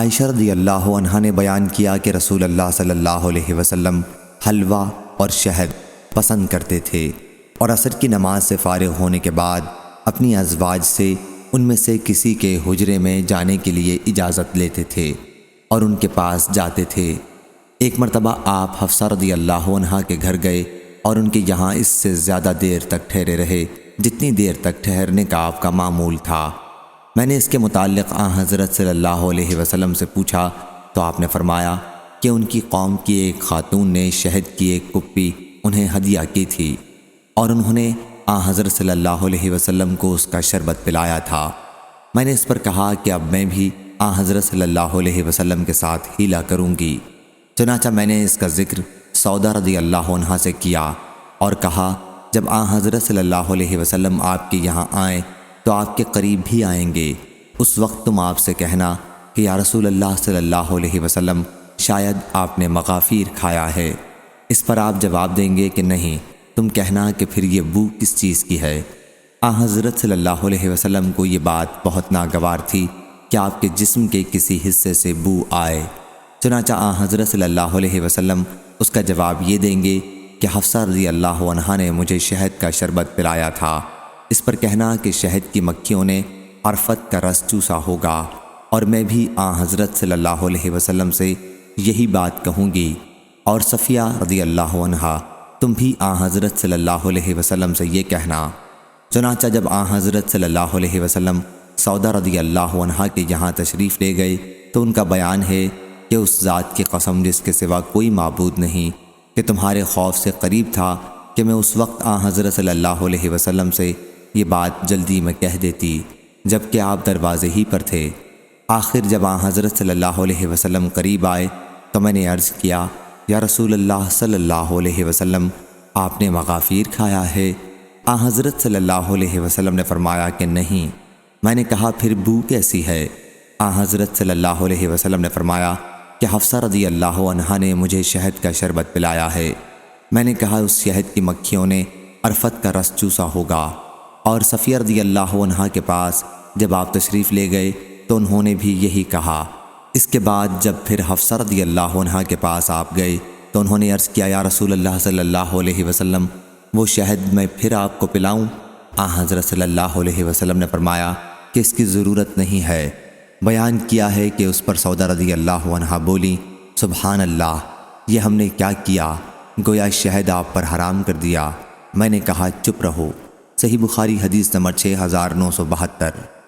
عائشہ رضی اللہ عنہا نے بیان کیا کہ رسول اللہ صلی اللہ علیہ وسلم حلوہ اور شہد پسند کرتے تھے اور عصر کی نماز سے فارغ ہونے کے بعد اپنی ازواج سے ان میں سے کسی کے حجرے میں جانے کے لیے اجازت لیتے تھے اور ان کے پاس جاتے تھے۔ ایک مرتبہ آپ حفصہ رضی اللہ عنہا کے گھر گئے اور ان کے یہاں اس سے زیادہ دیر تک ٹھہرے رہے جتنی دیر تک ٹھہرنے کا آپ کا معمول تھا۔ میں نے اس کے متعلق حضرت صلی اللہ علیہ وسلم سے پوچھا تو آپ نے فرمایا کہ ان کی قوم کی ایک خاتون نے شہد کی ایک کپی انہیں ہدیہ کی تھی اور انہوں نے حضرت صلی اللہ علیہ وسلم کو اس کا شربت پلایا تھا۔ میں نے اس پر کہا کہ اب میں بھی حضرت صلی اللہ علیہ وسلم کے ساتھ ہیلا کروں گی، چنانچہ میں نے اس کا ذکر سودا رضی اللہ عنہا سے کیا اور کہا جب حضرت صلی اللہ علیہ وسلم آپ کے یہاں آئیں تو آپ کے قریب بھی آئیں گے، اس وقت تم آپ سے کہنا کہ یا رسول اللہ صلی اللہ علیہ وسلم شاید آپ نے مغافیر کھایا ہے۔ اس پر آپ جواب دیں گے کہ نہیں، تم کہنا کہ پھر یہ بو کس چیز کی ہے۔ حضرت صلی اللہ علیہ وسلم کو یہ بات بہت ناگوار تھی کہ آپ کے جسم کے کسی حصے سے بو آئے، چنانچہ حضرت صلی اللہ علیہ وسلم اس کا جواب یہ دیں گے کہ حفصہ رضی اللہ عنہا نے مجھے شہد کا شربت پلایا تھا، اس پر کہنا کہ شہد کی مکھیوں نے عرفت کا رس چوسا ہوگا، اور میں بھی حضرت صلی اللہ علیہ وسلم سے یہی بات کہوں گی، اور صفیہ رضی اللہ عنہا تم بھی حضرت صلی اللہ علیہ وسلم سے یہ کہنا۔ چنانچہ جب حضرت صلی اللہ علیہ وسلم سودا رضی اللہ عنہا کے یہاں تشریف لے گئے تو ان کا بیان ہے کہ اس ذات کی قسم جس کے سوا کوئی معبود نہیں کہ تمہارے خوف سے قریب تھا کہ میں اس وقت حضرت صلی اللہ علیہ وسلم سے یہ بات جلدی میں کہہ دیتی جبکہ آپ دروازے ہی پر تھے۔ آخر جب حضرت صلی اللہ علیہ وسلم قریب آئے تو میں نے عرض کیا یا رسول اللہ صلی اللہ علیہ وسلم آپ نے مغافیر کھایا ہے؟ حضرت صلی اللہ علیہ وسلم نے فرمایا کہ نہیں۔ میں نے کہا پھر بو کیسی ہے؟ حضرت صلی اللہ علیہ وسلم نے فرمایا کہ حفصہ رضی اللہ عنہا نے مجھے شہد کا شربت پلایا ہے۔ میں نے کہا اس شہد کی مکھیوں نے عرفت کا رس چوسا ہوگا۔ اور صفیہ رضی اللہ عنہا کے پاس جب آپ تشریف لے گئے تو انہوں نے بھی یہی کہا۔ اس کے بعد جب پھر حفصہ رضی اللہ عنہا کے پاس آپ گئے تو انہوں نے عرض کیا یا رسول اللہ صلی اللہ علیہ وسلم وہ شہد میں پھر آپ کو پلاؤں؟ حضرت صلی اللہ علیہ وسلم نے فرمایا کہ اس کی ضرورت نہیں ہے۔ بیان کیا ہے کہ اس پر سودا رضی اللہ عنہا بولی سبحان اللہ، یہ ہم نے کیا کیا، گویا شہد آپ پر حرام کر دیا۔ میں نے کہا چپ رہو۔ صحیح بخاری حدیث نمبر 6972۔